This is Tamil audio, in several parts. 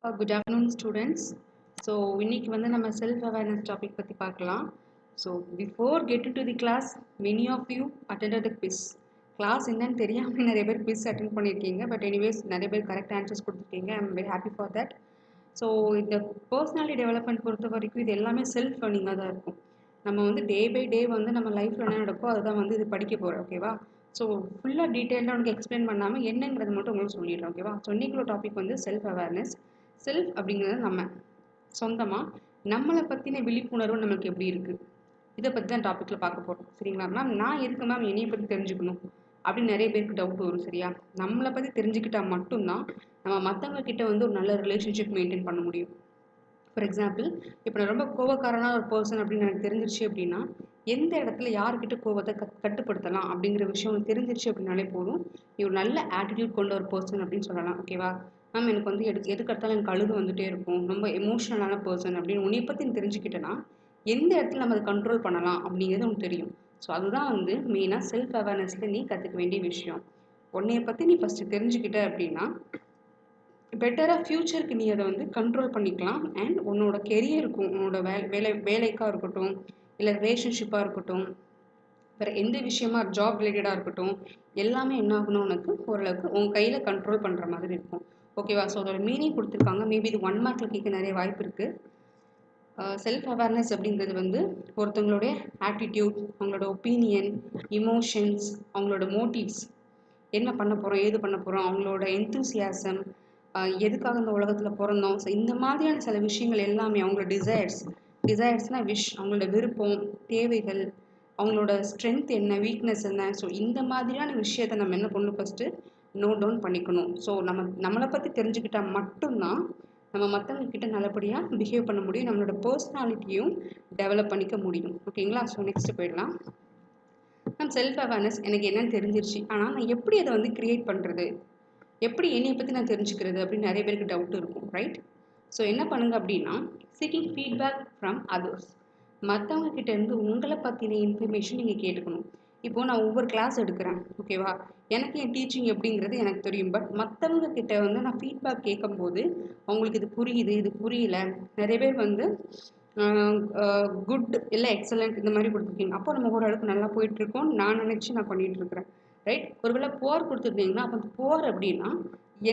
Good afternoon, students. So, இன்னைக்கு வந்து நம்ம self awareness topic பத்தி பார்க்கலாம். So, before getting to the class, many of you attended the quiz. Class என்னன்னு தெரியாம நிறைய பேர் quiz attend பண்ணியிருக்கீங்க. But anyways, நிறைய பேர் correct answers கொடுத்துருக்கீங்க. I'm very happy for that. So இந்த பர்சனாலிட்டி டெவலப்மெண்ட் பொறுத்த வரைக்கும் இது எல்லாமே செல்ஃப் லேர்னிங்காக தான் இருக்கும். நம்ம வந்து டே பை டே வந்து நம்ம லைஃப்பில் என்ன நடக்கோ அதுதான் வந்து இது படிக்க போகிறோம். ஓகேவா? ஸோ ஃபுல்லாக டீட்டெயிலாக உனக்கு எக்ஸ்பிளைன் பண்ணாமல் என்னங்கிறது மட்டும் உங்களுக்கு சொல்லிடுறேன். ஓகேவா? ஸோ இன்னைக்குள்ள டாபிக் வந்து செல்ஃப் அவேர்னஸ். செல்ஃப் அப்படிங்கிறது நம்ம சொந்தமாக நம்மளை பற்றின விழிப்புணர்வு நம்மளுக்கு எப்படி இருக்குது, இதை பற்றி தான் டாப்பிக்கில் பார்க்க போகிறோம். சரிங்களா மேம்? நான் எதுக்கு மேம் என்னையை பற்றி தெரிஞ்சுக்கணும் அப்படின்னு நிறைய பேருக்கு டவுட் வரும். சரியா? நம்மளை பற்றி தெரிஞ்சுக்கிட்டா மட்டும்தான் நம்ம மற்றவங்க கிட்ட வந்து ஒரு நல்ல ரிலேஷன்ஷிப் மெயின்டைன் பண்ண முடியும். ஃபார் எக்ஸாம்பிள், இப்போ நான் ரொம்ப கோவக்காரனான ஒரு பர்சன் அப்படின்னு எனக்கு தெரிஞ்சிருச்சு அப்படின்னா எந்த இடத்துல யாருக்கிட்ட கோவத்தை கட்டுப்படுத்தலாம் அப்படிங்கிற விஷயம் எனக்கு தெரிஞ்சிருச்சு அப்படின்னாலே போதும், நீ ஒரு நல்ல ஆட்டிடியூட் கொண்ட ஒரு பர்சன் அப்படின்னு சொல்லலாம். ஓகேவா மேம்? எனக்கு வந்து எதுக்கடுத்தாலும் எனக்கு அழுது வந்துட்டே இருக்கும், ரொம்ப எமோஷனலான பர்சன் அப்படின்னு உன்னை பற்றி நீ தெரிஞ்சுக்கிட்டேன்னா எந்த இடத்துல நம்ம அதை கண்ட்ரோல் பண்ணலாம் அப்படிங்கிறது உனக்கு தெரியும். ஸோ அதுதான் வந்து மெயினாக செல்ஃப் அவேர்னஸில் நீ கற்றுக்க வேண்டிய விஷயம். உன்னைய பற்றி நீ ஃபஸ்ட்டு தெரிஞ்சுக்கிட்ட அப்படின்னா பெட்டராக ஃப்யூச்சருக்கு நீ அதை வந்து கண்ட்ரோல் பண்ணிக்கலாம். அண்ட் உன்னோட கெரியருக்கும் உன்னோட வேலைக்காக இருக்கட்டும், இல்லை ரிலேஷன்ஷிப்பாக இருக்கட்டும், வேறு எந்த விஷயமா ஜாப் ரிலேட்டடாக இருக்கட்டும், எல்லாமே என்ன ஆகணும், உனக்கு ஓரளவுக்கு உங்கள் கையில் கண்ட்ரோல் பண்ணுற மாதிரி இருக்கும். ஓகேவா? ஸோ அதோட மீனிங் கொடுத்துருக்காங்க. மேபி இது 1 மார்க்கில் கேட்க நிறைய வாய்ப்பு இருக்குது. செல்ஃப் அவேர்னஸ் அப்படிங்கிறது வந்து ஒருத்தவங்களுடைய ஆட்டிடியூட், அவங்களோட ஒப்பீனியன், இமோஷன்ஸ், அவங்களோட மோட்டிவ்ஸ், என்ன பண்ண போகிறோம், ஏது பண்ண போகிறோம், அவங்களோட எந்தூசியாசம், எதுக்காக இந்த உலகத்தில் பிறந்தோம், ஸோ இந்த மாதிரியான சில விஷயங்கள் எல்லாமே, அவங்களோட டிசைர்ஸ்னால் விஷ், அவங்களோட விருப்பம், தேவைகள், அவங்களோட ஸ்ட்ரென்த் என்ன, வீக்னஸ் என்ன, ஸோ இந்த மாதிரியான விஷயத்த நம்ம என்ன பண்ணணும், ஃபஸ்ட்டு நோட் டவுன் பண்ணிக்கணும். ஸோ நம்மளை பற்றி தெரிஞ்சுக்கிட்டால் மட்டும்தான் நம்ம மற்றவங்க கிட்ட நல்லபடியாக பிஹேவ் பண்ண முடியும், நம்மளோட பர்சனாலிட்டியும் டெவலப் பண்ணிக்க முடியும். ஓகேங்களா? ஸோ நெக்ஸ்ட் போயிடலாம். நம்ம செல்ஃப் அவேர்னஸ் எனக்கு என்னன்னு தெரிஞ்சிருச்சு, ஆனால் நான் எப்படி அதை வந்து கிரியேட் பண்ணுறது, எப்படி என்னையை பற்றி நான் தெரிஞ்சுக்கிறது அப்படின்னு நிறைய பேருக்கு டவுட் இருக்கும். ரைட்? ஸோ என்ன பண்ணுங்க அப்படின்னா, சீக்கிங் ஃபீட்பேக் ஃப்ரம் அதர்ஸ். மற்றவங்க கிட்ட இருந்து உங்களை பற்றின இன்ஃபர்மேஷன் நீங்கள் கேட்டுக்கணும். இப்போது நான் ஒவ்வொரு கிளாஸ் எடுக்கிறேன். ஓகேவா? எனக்கு என் டீச்சிங் எப்படிங்கிறது எனக்கு தெரியும். பட் மற்றவங்க கிட்ட வந்து நான் ஃபீட்பேக் கேட்கும்போது அவங்களுக்கு இது புரியுது, இது புரியல, நிறைய பேர் வந்து குட் இல்லை எக்ஸலண்ட் இந்த மாதிரி கொடுத்துருக்கீங்க. அப்போ நம்ம ஓரளவுக்கு நல்லா போயிட்டுருக்கோம் நான் நினச்சி நான் பண்ணிகிட்ருக்கிறேன். ரைட்? ஒருவேளை புவர் கொடுத்துருந்தீங்கன்னா அப்போ அந்த புவர் அப்படின்னா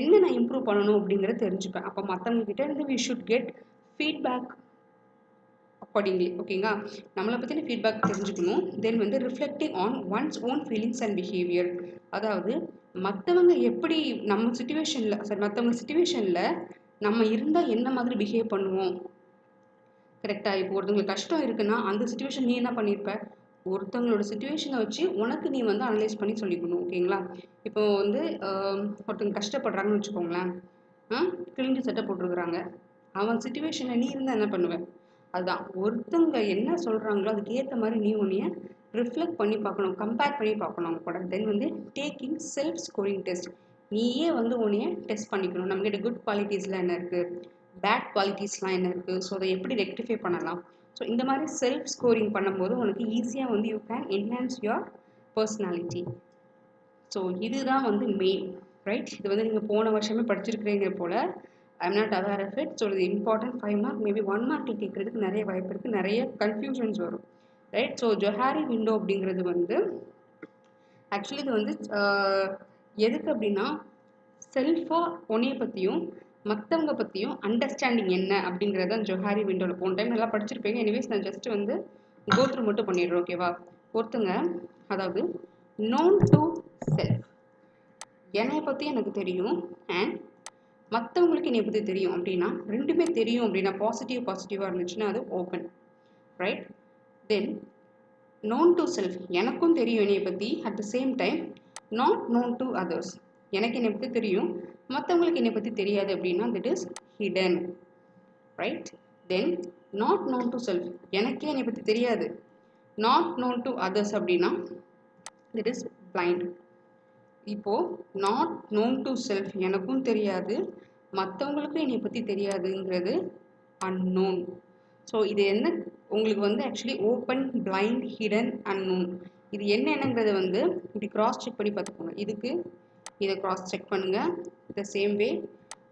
என்ன நான் இம்ப்ரூவ் பண்ணணும் அப்படிங்கிறத தெரிஞ்சுப்பேன். அப்போ மற்றவங்க கிட்ட இருந்து we should get feedback accordingly. ஓகேங்களா? நம்மளை பற்றின ஃபீட்பேக் தெரிஞ்சுக்கணும். தென் வந்து reflecting on one's own feelings and behaviour. அதாவது மற்றவங்க எப்படி நம்ம சுச்சுவேஷனில், சரி மற்றவங்க சுச்சுவேஷனில் நம்ம இருந்தால் என்ன மாதிரி பிஹேவ் பண்ணுவோம். கரெக்டாக? இப்போ ஒருத்தவங்களுக்கு கஷ்டம் இருக்குன்னா அந்த சுச்சுவேஷன் நீ என்ன பண்ணியிருப்ப, ஒருத்தவங்களோட சுச்சுவேஷனை வச்சு உனக்கு நீ வந்து அனலைஸ் பண்ணி சொல்லிக்கணும். ஓகேங்களா? இப்போ வந்து ஒருத்தவங்க கஷ்டப்படுறாங்கன்னு வச்சுக்கோங்களேன், கிழிஞ்சு சட்டை போட்டிருக்கிறாங்க, அவன் சுச்சுவேஷனை நீ இருந்தால் என்ன பண்ணுவேன், அதுதான் ஒருத்தவங்க என்ன சொல்கிறாங்களோ அதுக்கு ஏற்ற மாதிரி நீ உன்னைய ரிஃப்ளெக்ட் பண்ணி பார்க்கணும், கம்பேர் பண்ணி பார்க்கணும் அவங்க கூட. தென் வந்து டேக்கிங் செல்ஃப் ஸ்கோரிங் டெஸ்ட். நீயே வந்து உன்னைய டெஸ்ட் பண்ணிக்கணும். நம்மகிட்ட குட் குவாலிட்டிஸ்லாம் என்ன இருக்குது, பேட் குவாலிட்டிஸ்லாம் என்ன இருக்குது, ஸோ அதை எப்படி ரெக்டிஃபை பண்ணலாம். ஸோ இந்த மாதிரி செல்ஃப் ஸ்கோரிங் பண்ணும்போது உனக்கு ஈஸியாக வந்து you can enhance your personality. So இதுதான் வந்து மெயின். ரைட்? இது வந்து நீங்கள் போன வருஷமே படிச்சிருக்கிறீங்க போல். I am not aware of it. So இது இம்பார்ட்டன்ட் 5 மார்க், மேபி 1 மார்க்கில் கேட்குறதுக்கு நிறைய வாய்ப்பு இருக்குது, நிறைய கன்ஃபியூஷன்ஸ் வரும். ரைட்? ஸோ ஜொஹாரி விண்டோ அப்படிங்கிறது வந்து ஆக்சுவலி இது வந்து எதுக்கு அப்படின்னா செல்ஃபாக உன்னைய பற்றியும் மற்றவங்க பற்றியும் அண்டர்ஸ்டாண்டிங் என்ன அப்படிங்கிறத ஜொஹாரி விண்டோவில் போன டைம் நல்லா படிச்சிருப்பீங்க. எனிவேஸ் நான் ஜஸ்ட் வந்து கோத்ரூ மட்டும் பண்ணிடுறேன். ஓகேவா? ஒருத்தங்க, அதாவது நோன் டு செல்ஃப், என்னை பற்றி எனக்கு தெரியும் அண்ட் மற்றவங்களுக்கு என்னை பற்றி தெரியும் அப்படின்னா, ரெண்டுமே தெரியும் அப்படின்னா பாசிட்டிவாக இருந்துச்சுன்னா அது open. Right? Then known to self, எனக்கும் தெரியும் என்னைய பற்றி, at the same time not known to others, எனக்கு என்னை பற்றி தெரியும் மற்றவங்களுக்கு என்னை பற்றி தெரியாது அப்படின்னா that is hidden. Right? Then not known to self, எனக்கே என்னை பற்றி தெரியாது, நாட் known to others அப்படின்னா that is blind. இப்போது நாட் known to self எனக்கும் தெரியாது மற்றவங்களுக்கும் என்னை பற்றி தெரியாதுங்கிறது unknown. ஸோ இது என்ன உங்களுக்கு வந்து actually open, blind, hidden, unknown, இது என்னங்கிறத வந்து இப்படி கிராஸ் செக் பண்ணி பார்த்துக்கோங்க. இதுக்கு இதை கிராஸ் செக் பண்ணுங்கள். த சேம் வே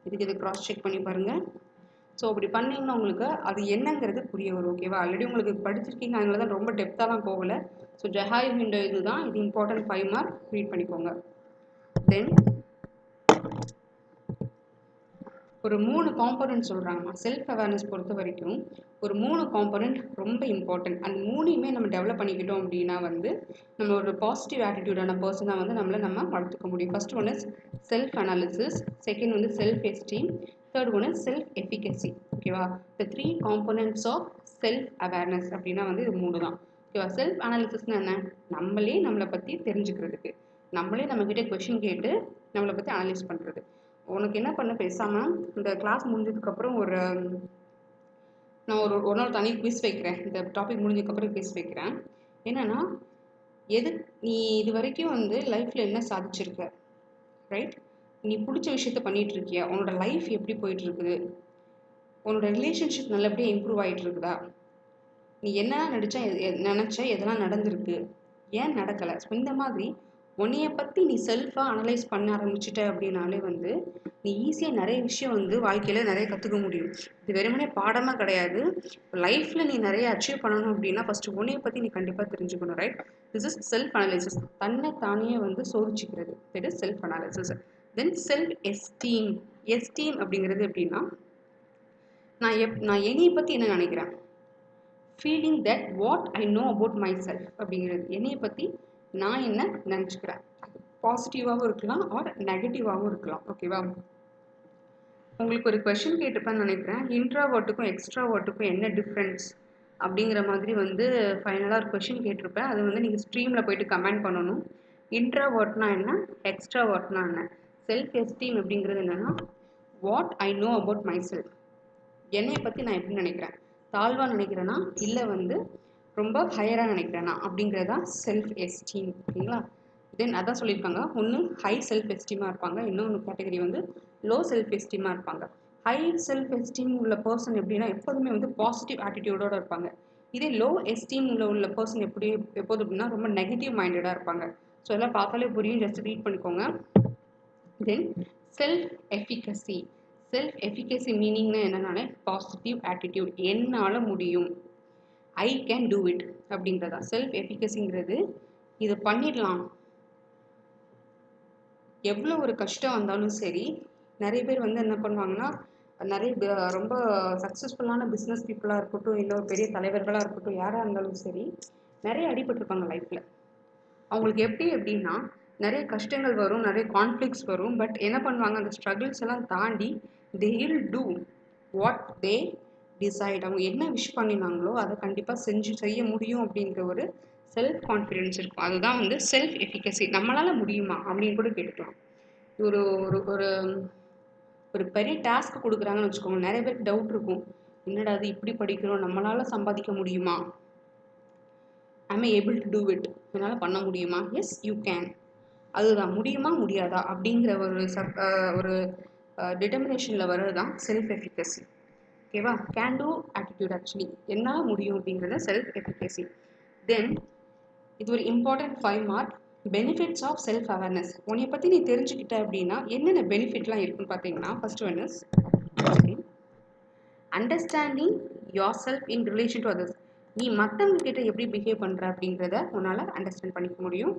இதுக்கு இது கிராஸ் செக் பண்ணி பாருங்கள். ஸோ அப்படி பண்ணிங்கன்னா உங்களுக்கு அது என்னங்கிறது புரிய வரும். ஓகேவா? ஆல்ரெடி உங்களுக்கு படிச்சிருக்கீங்க, அதனால தான் ரொம்ப டெப்த்தாலாம் போகலை. ஸோ ஜஹாய் விண்டோ இதுதான், இது இம்பார்ட்டன்ட் 5 மார்க், ரீட் பண்ணிக்கோங்க. தென் ஒரு 3 காம்போனன்ட் சொல்கிறாங்கம்மா. செல்ஃப் அவேர்னஸ் பொறுத்த வரைக்கும் ஒரு 3 காம்போனன்ட் ரொம்ப இம்பார்ட்டன்ட். அந்த 3யுமே நம்ம டெவலப் பண்ணிக்கிட்டோம் அப்படின்னா வந்து நம்ம ஒரு பாசிட்டிவ் ஆட்டிடியூடான பர்சனாக வந்து நம்ம வளர்த்துக்க முடியும். First one is self analysis, second வந்து self esteem, third one is self efficacy. ஓகேவா? The 3 components of self awareness அப்படின்னா வந்து இது 3 தான். ஓகேவா? செல்ஃப் அனாலிசிஸ்னா என்ன? நம்மளே நம்மளை பற்றி தெரிஞ்சுக்கிறதுக்கு, நம்மளே நம்மக்கிட்ட கொஷின் கேட்டு நம்மளை பற்றி அனலைஸ் பண்ணுறது. உனக்கு என்ன பண்ண, பேசாமல் இந்த கிளாஸ் முடிஞ்சதுக்கப்புறம் நான் ஒரு நாள் தனி குவிஸ் வைக்கிறேன். இந்த டாபிக் முடிஞ்சதுக்கப்புறம் குவிஸ் வைக்கிறேன். என்னென்னா, நீ இது வரைக்கும் வந்து லைஃப்பில் என்ன சாதிச்சிருக்க, ரைட்? நீ பிடிச்ச விஷயத்த பண்ணிகிட்டு இருக்கியா? உன்னோட லைஃப் எப்படி போயிட்டு இருக்குது? உன்னோட ரிலேஷன்ஷிப் நல்லபடியாக இம்ப்ரூவ் ஆகிட்டு இருக்குதா? நீ என்ன நினச்ச எதெல்லாம் நடந்திருக்கு, ஏன் நடக்கலை? ஸோ இந்த மாதிரி உன்னைய பற்றி நீ செல்ஃபாக அனலைஸ் பண்ண ஆரம்பிச்சிட்ட அப்படின்னாலே வந்து நீ ஈஸியாக நிறைய விஷயம் வந்து வாழ்க்கையில் நிறைய கற்றுக்க முடியும். இது வெறுமனே பாடமாக கிடையாது. லைஃப்பில் நீ நிறைய அச்சீவ் பண்ணணும் அப்படின்னா ஃபஸ்ட்டு உன்னைய பற்றி நீ கண்டிப்பாக தெரிஞ்சுக்கணும், right? This is self analysis. தன்னை தானே வந்து சோதிச்சுக்கிறது, that is self analysis. Then self esteem. Esteem அப்படிங்கிறது எப்படின்னா, நான் என்னையை பற்றி என்ன நினைக்கிறேன், feeling that what I know about my self அப்படிங்கிறது. என்னையை பற்றி நான் என்ன நினச்சிக்கிறேன், பாசிட்டிவாகவும் இருக்கலாம் ஆர் நெகட்டிவாகவும் இருக்கலாம். ஓகேவா? உங்களுக்கு ஒரு கொஷின் கேட்டிருப்பேன்னு நினைக்கிறேன், இன்ட்ராவர்ட்டுக்கும் எக்ஸ்ட்ராவர்ட்டுக்கும் என்ன டிஃப்ரென்ஸ் அப்படிங்கிற மாதிரி வந்து ஃபைனலாக ஒரு கொஷின் கேட்டிருப்பேன். அது வந்து நீங்கள் ஸ்ட்ரீமில் போயிட்டு கமெண்ட் பண்ணணும். இன்ட்ராவர்ட்னா என்ன, எக்ஸ்ட்ராவர்ட்னா என்ன? செல்ஃப் எஸ்டீம் அப்படிங்கிறது என்னென்னா, what I know about my self, என்னை பற்றி நான் எப்படி நினைக்கிறேன், தாழ்வாக நினைக்கிறேன்னா இல்லை வந்து ரொம்ப ஹையராக நினைக்கிறேன்னா அப்படிங்கிறதா செல்ஃப் எஸ்டீம். ஓகேங்களா? தென் அதான் சொல்லியிருக்காங்க, ஒன்று ஹை செல்ஃப் எஸ்டீமாக இருப்பாங்க, இன்னொன்று கேட்டகரி வந்து லோ செல்ஃப் எஸ்டீமாக இருப்பாங்க. ஹை செல்ஃப் எஸ்டீம் உள்ள பர்சன் எப்படின்னா எப்போதுமே வந்து பாசிட்டிவ் ஆட்டிடியூடோடு இருப்பாங்க. இதே லோ எஸ்டீம் உள்ள பர்சன் எப்போது அப்படின்னா ரொம்ப நெகட்டிவ் மைண்டடாக இருப்பாங்க. ஸோ எல்லாம் பார்த்தாலே புரியும், ஜஸ்ட் ரீட் பண்ணிக்கோங்க. Then self efficacy. Self efficacy மீனிங்னா என்னன்னாலே பாசிட்டிவ் ஆட்டிடியூட், என்னால் முடியும், ஐ கேன் டூ இட் அப்படின்றதா செல்ஃப் எஃபிகசிங்கிறது. இது பண்ணிடலாம், எவ்வளோ ஒரு கஷ்டம் வந்தாலும் சரி. நிறைய பேர் வந்து என்ன பண்ணுவாங்கன்னா, ரொம்ப சக்ஸஸ்ஃபுல்லான பிஸ்னஸ் பீப்புளாக இருக்கட்டும், இல்லை ஒரு பெரிய தலைவர்களாக இருக்கட்டும், யாராக இருந்தாலும் சரி, நிறைய அடிபட்டிருப்பாங்க லைஃப்பில். அவங்களுக்கு எப்படின்னா நிறைய கஷ்டங்கள் வரும், நிறைய கான்ஃப்ளிக்ஸ் வரும். பட் என்ன பண்ணுவாங்க, அந்த ஸ்ட்ரகிள்ஸ் எல்லாம் தாண்டி they will do what they decide. அவங்க என்ன விஷ் பண்ணினாங்களோ அதை கண்டிப்பாக செய்ய முடியும் அப்படிங்கிற ஒரு செல்ஃப் கான்ஃபிடென்ஸ் இருக்கும். அதுதான் வந்து செல்ஃப் எஃபிகசி. நம்மளால் முடியுமா அப்படின்னு கூட கேட்டுக்கலாம். ஒரு ஒரு ஒரு பெரிய டாஸ்க் கொடுக்குறாங்கன்னு வச்சுக்கோங்க, நிறைய பேருக்கு டவுட் இருக்கும், என்னடா அது இப்படி படிக்கிறோம், நம்மளால் சம்பாதிக்க முடியுமா, I'm able to do it, என்னால் பண்ண முடியுமா? Yes you can. அதுதான் முடியுமா முடியாதா அப்படிங்கிற ஒரு டிட்டர்மினேஷனில் வர்றது தான் செல்ஃப் எஃபிகசி. ஓகேவா? கேன் டூ ஆட்டிடியூட், ஆக்சுவலி என்னால் முடியும் அப்படிங்கிறத செல்ஃப் எஃபிகசி. தென் இது ஒரு important 5 mark. Benefits of self awareness. உன்னை பற்றி நீ தெரிஞ்சுக்கிட்ட அப்படின்னா என்னென்ன பெனிஃபிட்லாம் இருக்குன்னு பார்த்தீங்கன்னா, first one is understanding your self in relation to others. நீ மற்றவங்க கிட்ட எப்படி பிஹேவ் பண்ணுற அப்படிங்கிறத உன்னால் அண்டர்ஸ்டாண்ட் பண்ணிக்க முடியும்.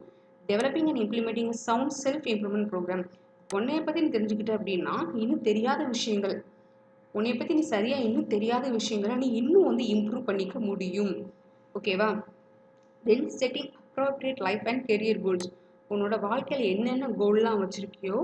Developing and implementing sound self improvement programme. உன்னைய பற்றி நீ தெரிஞ்சுக்கிட்ட அப்படின்னா இன்னும் தெரியாத விஷயங்கள், உன்னைய பற்றி நீ சரியாக இன்னும் தெரியாத விஷயங்களை நீ இன்னும் வந்து இம்ப்ரூவ் பண்ணிக்க முடியும். ஓகேவா? Then setting appropriate life and career goals. உன்னோட வாழ்க்கையில் என்னென்ன கோல்லாம் வச்சுருக்கியோ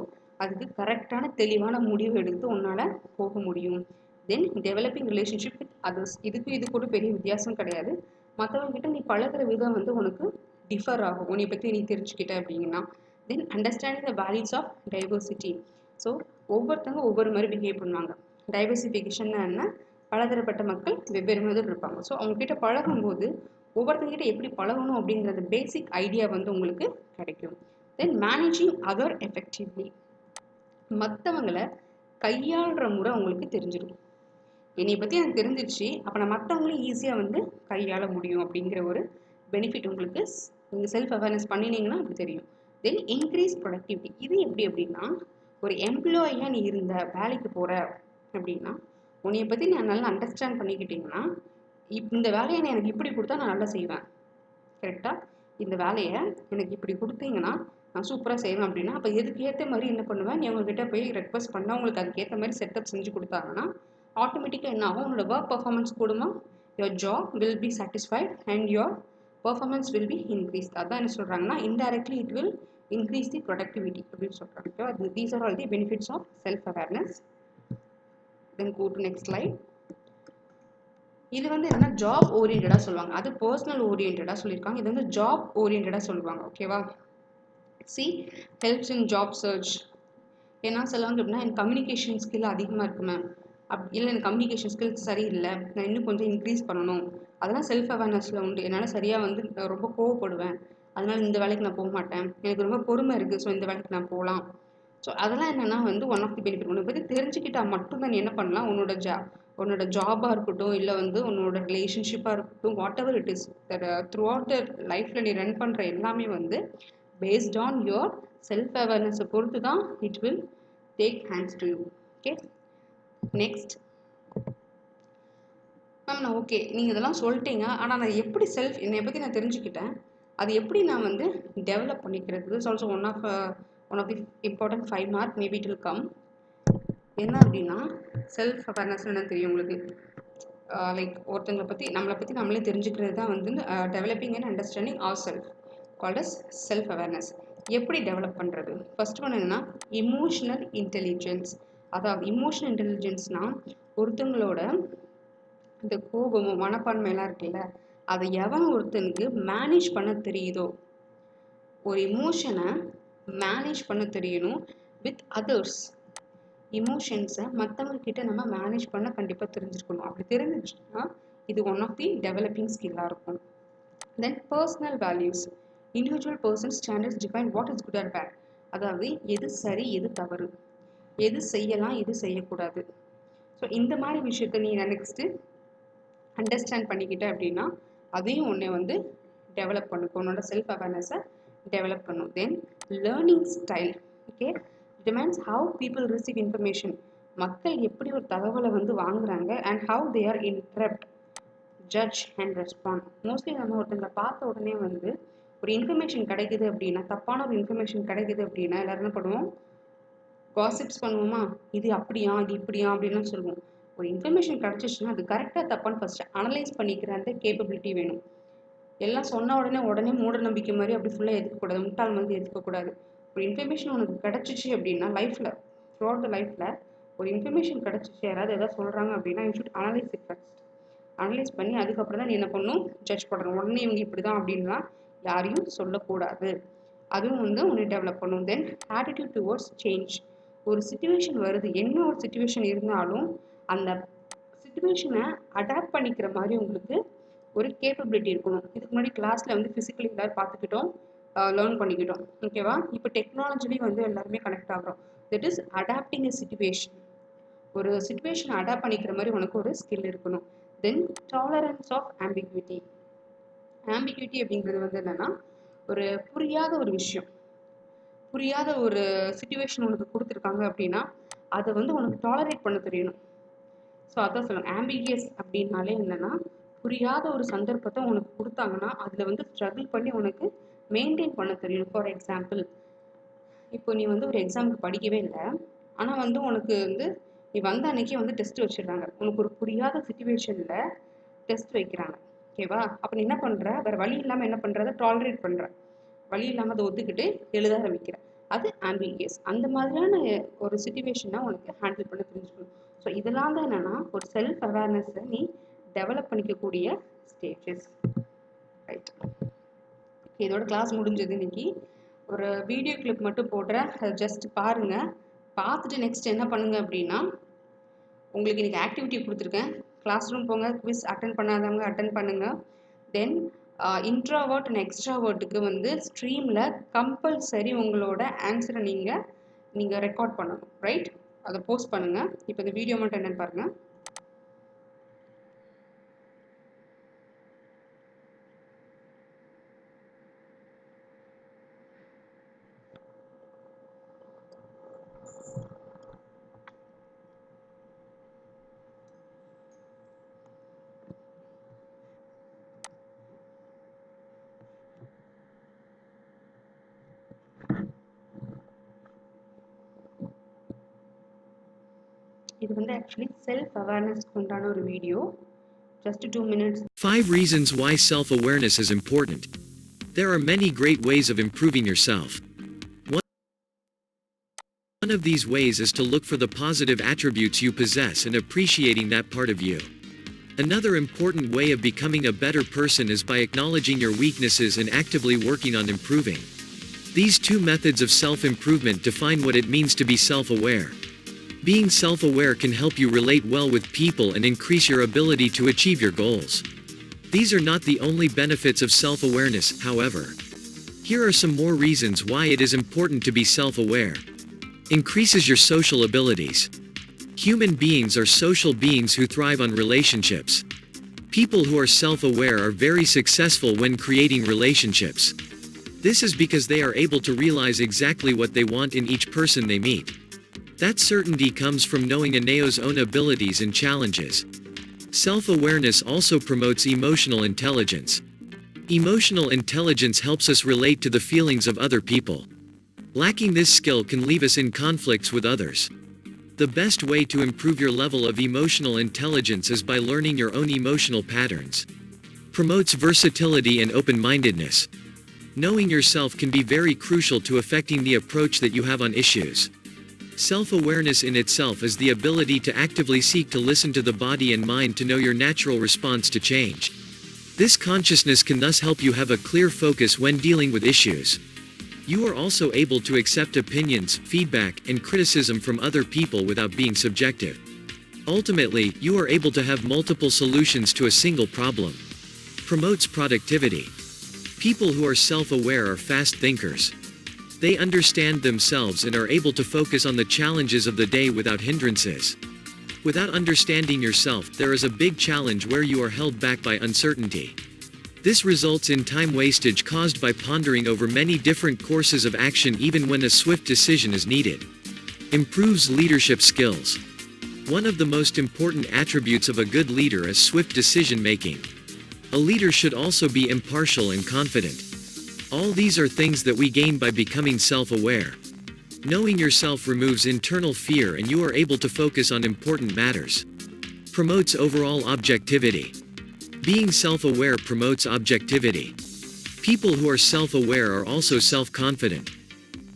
அதுக்கு கரெக்டான தெளிவான முடிவு எடுத்து உன்னால் போக முடியும். தென் டெவலப்பிங் ரிலேஷன்ஷிப் வித் அதர்ஸ். இது கூட பெரிய வித்தியாசம் கிடையாது. மற்றவங்ககிட்ட நீ பழகிற விதம் வந்து உனக்கு டிஃபர் ஆகும் உன்னை பற்றி நீ தெரிஞ்சுக்கிட்ட அப்படின்னா. Then understanding the values of diversity. So ஒவ்வொருத்தவங்க ஒவ்வொரு மாதிரி பிஹேவ் பண்ணுவாங்க. டைவர்சிஃபிகேஷன் என்ன, பலதரப்பட்ட மக்கள் வெவ்வேறு மாதிரி இருப்பாங்க. ஸோ அவங்ககிட்ட பழகும்போது ஒவ்வொருத்தங்கிட்ட எப்படி பழகணும் அப்படிங்கிறது பேசிக் ஐடியா வந்து உங்களுக்கு கிடைக்கும். தென் மேனேஜிங் அதர் எஃபெக்டிவ்லி. மற்றவங்களை கையாளுற முறை உங்களுக்கு தெரிஞ்சிடும். என்னை பற்றி எனக்கு தெரிஞ்சிடுச்சு, அப்போ நான் மற்றவங்களையும் ஈஸியாக வந்து கையாள முடியும் அப்படிங்கிற ஒரு பெனிஃபிட் உங்களுக்கு நீங்கள் செல்ஃப் அவேர்னஸ் பண்ணினீங்கன்னா அப்படி தெரியும். தென் இன்க்ரீஸ் ப்ரொடக்டிவிட்டி. இது எப்படி அப்படின்னா, ஒரு எம்ப்ளாயியாக நீ இருந்த வேலைக்கு போகிற அப்படின்னா உன்னைய பற்றி நான் நல்லா அண்டர்ஸ்டாண்ட் பண்ணிக்கிட்டீங்கன்னா இந்த வேலையை நான் எனக்கு இப்படி கொடுத்தா நான் நல்லா செய்வேன், கரெக்டாக இந்த வேலையை எனக்கு இப்படி கொடுத்தீங்கன்னா நான் சூப்பராக செய்வேன் அப்படின்னா அப்போ எதுக்கு ஏற்ற மாதிரி என்ன பண்ணுவேன், நீ அவங்ககிட்ட போய் ரெக்வஸ்ட் பண்ணால் உங்களுக்கு அதுக்கேற்ற மாதிரி செட்டப் செஞ்சு கொடுத்தாங்கன்னா ஆட்டோமேட்டிக்காக என்ன ஆகும், உன்னோட ஒர்க் பர்ஃபார்மன்ஸ் கூடுமா, your job will be satisfied and your performance will be increased. அதான் என்ன சொல்கிறாங்கன்னா indirectly it will increase the productivity அப்படின்னு சொல்கிறாங்க. These are all the benefits of self awareness. Then go to next slide. இது வந்து என்னன்னா ஜாப் ஓரியன்டாக சொல்லுவாங்க, அது பர்சனல் ஓரியன்டாக சொல்லியிருக்காங்க, இது வந்து ஜாப் ஓரியன்டாக சொல்லுவாங்க. ஓகேவா, சி ஹெல்ப்ஸ் இன் ஜாப் சர்ச். ஏன்னா சொல்லுவாங்க அப்படின்னா எனக்கு கம்யூனிகேஷன் ஸ்கில் அதிகமாக இருக்கு மேம், இல்லை எனக்கு கம்யூனிகேஷன் ஸ்கில்ஸ் சரியில்லை, நான் இன்னும் கொஞ்சம் இன்க்ரீஸ் பண்ணணும், அதெல்லாம் செல்ஃப் அவேர்னஸில் உண்டு. என்னால் சரியாக வந்து ரொம்ப கோவப்படுவேன், அதனால் இந்த வேலைக்கு நான் போக மாட்டேன், எனக்கு ரொம்ப பொறுமை இருக்குது, ஸோ இந்த வேலைக்கு நான் போகலாம். ஸோ அதெல்லாம் என்னென்னா வந்து ஒன் ஆஃப் தி பெனிஃபிட். உன்னை பற்றி தெரிஞ்சுக்கிட்டால் மட்டும்தான் நீ என்ன பண்ணலாம், உன்னோட ஜாபாக இருக்கட்டும், இல்லை வந்து உன்னோட ரிலேஷன்ஷிப்பாக இருக்கட்டும், what ever it is through out the லைஃப்பில் நீ ரன் பண்ணுற எல்லாமே வந்து பேஸ்ட் ஆன் யுவர் செல்ஃப் அவேர்னஸை பொறுத்து தான் it will take hands to you. Okay, next ma'am நான் ஓகே நீங்கள் இதெல்லாம் சொல்லிட்டீங்க, ஆனால் நான் எப்படி என்னை பற்றி நான் தெரிஞ்சுக்கிட்டேன், அது எப்படி நான் வந்து டெவலப் பண்ணிக்கிறது, is also one of the important 5 mark, maybe it will come. என்ன அப்படின்னா செல்ஃப் அவேர்னஸ் என்ன தெரியும் உங்களுக்கு, லைக் ஒருத்தங்களை பற்றி நம்மளை பற்றி நம்மளே தெரிஞ்சுக்கிறது தான் வந்து developing and understanding our self called as self awareness. எப்படி டெவலப் பண்ணுறது, ஃபர்ஸ்ட் ஒன்று என்னென்னா இமோஷனல் இன்டெலிஜென்ஸ். அதாவது இமோஷனல் இன்டெலிஜென்ஸ்னால் ஒருத்தங்களோட இந்த கோபமோ மனப்பான்மையெல்லாம் இருக்குல்ல, அதை எவன் ஒருத்தனுக்கு மேனேஜ் பண்ண தெரியுதோ, ஒரு இமோஷனை மேனேஜ் பண்ண தெரியணும் வித் அதர்ஸ். இமோஷன்ஸை மற்றவங்கக்கிட்ட நம்ம மேனேஜ் பண்ண கண்டிப்பாக தெரிஞ்சிருக்கணும். அப்படி தெரிஞ்சிச்சுன்னா இது ஒன் ஆஃப் தி டெவலப்பிங் ஸ்கில்லாக இருக்கும். Then personal values. Individual person standards define what is good or bad. அதாவது எது சரி எது தவறு, எது செய்யலாம் எது செய்யக்கூடாது. ஸோ இந்த மாதிரி விஷயத்த நீ நெக்ஸ்ட்டு அண்டர்ஸ்டாண்ட் பண்ணிக்கிட்ட அப்படின்னா அதையும் ஒன்றை வந்து டெவலப் பண்ணும், உன்னோட செல்ஃப் அவேர்னஸை டெவலப் பண்ணும். Then learning style. Okay, demands how people receive information. மக்கள் எப்படி ஒரு தகவலை வந்து வாங்குறாங்க and how they are interpret, judge and respond. Mostly நம்ம ஒருத்தங்களை பார்த்த உடனே வந்து ஒரு இன்ஃபர்மேஷன் கிடைக்குது அப்படின்னா, தப்பான ஒரு இன்ஃபர்மேஷன் கிடைக்குது அப்படின்னா எல்லாரும் என்ன பண்ணுவோம், காசிப்ஸ் பண்ணுவோமா, இது அப்படியா இது இப்படியா அப்படின்னு சொல்லுவோம். ஒரு இன்ஃபர்மேஷன் கிடச்சிச்சுன்னா அது கரெக்டாக தப்பான்னு ஃபஸ்ட்டு அனலைஸ் பண்ணிக்கிற அந்த கேப்பபிலிட்டி வேணும். எல்லாம் சொன்ன உடனே மூட நம்பிக்கை மாதிரி அப்படி ஃபுல்லாக எதுக்கக்கூடாது, முட்டாள் மாதிரி எதுக்கக்கூடாது. ஒரு இன்ஃபர்மேஷன் உனக்கு கிடச்சிச்சு அப்படின்னா லைஃப்பில் த்ரூ அவுட் த லைஃப்பில் ஒரு இன்ஃபர்மேஷன் கிடச்சிச்சு, யாராவது எதாவது சொல்கிறாங்க அப்படின்னா you should analyse it first. Analyse பண்ணி அதுக்கப்புறம் தான் நீ என்ன பண்ணணும், ஜட்ஜ் பண்ணணும். உடனே இவங்க இப்படி தான் அப்படின்லாம் யாரையும் சொல்லக்கூடாது. அதுவும் வந்து உன்னை டெவலப் பண்ணும். தென் ஆட்டிடியூட் டுவர்ட்ஸ் சேஞ்ச். ஒரு சுச்சுவேஷன் வருது, என்ன ஒரு சுச்சுவேஷன் இருந்தாலும் அந்த சுச்சுவேஷனை அடாப்ட் பண்ணிக்கிற மாதிரி உங்களுக்கு ஒரு கேப்பபிலிட்டி இருக்கணும். இதுக்கு முன்னாடி கிளாஸில் வந்து ஃபிசிக்கலி எல்லாரும் பார்த்துக்கிட்டோம், லேர்ன் பண்ணிக்கிட்டோம். ஓகேவா, இப்போ டெக்னாலஜிலையும் வந்து எல்லாருமே கனெக்ட் ஆகிறோம். That is adapting a situation. ஒரு சுச்சுவேஷனை அடாப்ட் பண்ணிக்கிற மாதிரி உனக்கு ஒரு ஸ்கில் இருக்கணும். தென் டாலரன்ஸ் ஆஃப் ஆம்பிகுவிட்டி. ஆம்பிகுவிட்டி அப்படிங்கிறது வந்து என்னென்னா ஒரு புரியாத ஒரு விஷயம், புரியாத ஒரு சுச்சுவேஷன் உனக்கு கொடுத்துருக்காங்க அப்படின்னா அதை வந்து உனக்கு டாலரேட் பண்ண தெரியணும். ஸோ அதான் சொல்லுவேன், ஆம்பிகியஸ் அப்படின்னாலே என்னென்னா புரியாத ஒரு சந்தர்ப்பத்தை உனக்கு கொடுத்தாங்கன்னா அதில் வந்து ஸ்ட்ரகிள் பண்ணி உனக்கு மெயின்டைன் பண்ண தெரியணும். ஃபார் எக்ஸாம்பிள், இப்போ நீ வந்து ஒரு எக்ஸாமுக்கு படிக்கவே இல்லை, ஆனால் வந்து உனக்கு வந்து நீ வந்த அன்னைக்கே வந்து டெஸ்ட் வச்சிடுறாங்க, உனக்கு ஒரு புரியாத சுச்சுவேஷனில் டெஸ்ட் வைக்கிறாங்க. ஓகேவா, அப்போ நீ என்ன பண்ணுற, வேறு வழி இல்லாமல் என்ன பண்ணுறத டாலரேட் பண்ணுற, வழி இல்லாமல் அதை ஒத்துக்கிட்டு எழுத ஆரம்பிக்கிற, அது ஆம்பிகியஸ். அந்த மாதிரியான ஒரு சுச்சுவேஷனை உனக்கு ஹேண்டில் பண்ண தெரிஞ்சுக்கணும். ஸோ இதெல்லாம் தான் என்னென்னா ஒரு செல்ஃப் அவேர்னஸை நீ டெவலப் பண்ணிக்கக்கூடிய ஸ்டேஜஸ். ரைட், இதோட கிளாஸ் முடிஞ்சது. இன்னைக்கு ஒரு வீடியோ கிளிப் மட்டும் போடுறேன், அதை ஜஸ்ட் பாருங்கள். பார்த்துட்டு நெக்ஸ்ட் என்ன பண்ணுங்கள் அப்படின்னா, உங்களுக்கு இன்றைக்கி ஆக்டிவிட்டி கொடுத்துருக்கேன், கிளாஸ் ரூம் போங்க, குவிஸ் அட்டன் பண்ணாதவங்க அட்டன் பண்ணுங்கள். தென் இன்ட்ராவர்ட் அண்ட் எக்ஸ்ட்ராவர்ட்டுக்கு வந்து ஸ்ட்ரீமில் கம்பல்சரி உங்களோட ஆன்சரை நீங்கள் ரெக்கார்ட் பண்ணணும். ரைட், அதை போஸ்ட் பண்ணுங்கள். இப்போ இந்த வீடியோ மட்டும் என்னென்னு பாருங்கள். இது வந்து ஆக்சுவலி செல்ஃப் அவேர்னஸ்க்கு உண்டான ஒரு video. Just 2 minutes. 5 reasons why self-awareness is important. There are many great ways of improving yourself. One of these ways is to look for the positive attributes you possess and appreciating that part of you. Another important way of becoming a better person is by acknowledging your weaknesses and actively working on improving. These two methods of self-improvement define what it means to be self-aware. Being self-aware can help you relate well with people and increase your ability to achieve your goals. These are not the only benefits of self-awareness, however. Here are some more reasons why it is important to be self-aware. Increases your social abilities. Human beings are social beings who thrive on relationships. People who are self-aware are very successful when creating relationships. This is because they are able to realize exactly what they want in each person they meet. That certainty comes from knowing Aneo's own abilities and challenges. Self-awareness also promotes emotional intelligence. Emotional intelligence helps us relate to the feelings of other people. Lacking this skill can leave us in conflicts with others. The best way to improve your level of emotional intelligence is by learning your own emotional patterns. Promotes versatility and open-mindedness. Knowing yourself can be very crucial to affecting the approach that you have on issues. Self-awareness in itself is the ability to actively seek to listen to the body and mind to know your natural response to change. This consciousness can thus help you have a clear focus when dealing with issues. You are also able to accept opinions, feedback, and criticism from other people without being subjective. Ultimately, you are able to have multiple solutions to a single problem. Promotes productivity. People who are self-aware are fast thinkers. They understand themselves and are able to focus on the challenges of the day without hindrances. Without understanding yourself, there is a big challenge where you are held back by uncertainty. This results in time wastage caused by pondering over many different courses of action even when a swift decision is needed. Improves leadership skills. One of the most important attributes of a good leader is swift decision making. A leader should also be impartial and confident. All these are things that we gain by becoming self-aware. Knowing yourself removes internal fear and you are able to focus on important matters. Promotes overall objectivity. Being self-aware promotes objectivity. People who are self-aware are also self-confident.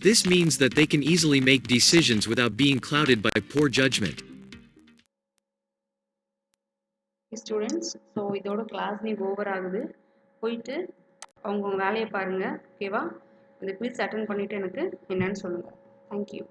This means that they can easily make decisions without being clouded by poor judgment. Students, so இதோட கிளாஸ் நீ ஓவர் ஆகுது. போயிட்டு அவங்க வேலையை பாருங்க. ஓகேவா? இந்த குவிஸ் அட்டென்ட் பண்ணிட்டு எனக்கு என்னன்னு சொல்லுங்க. Thank you.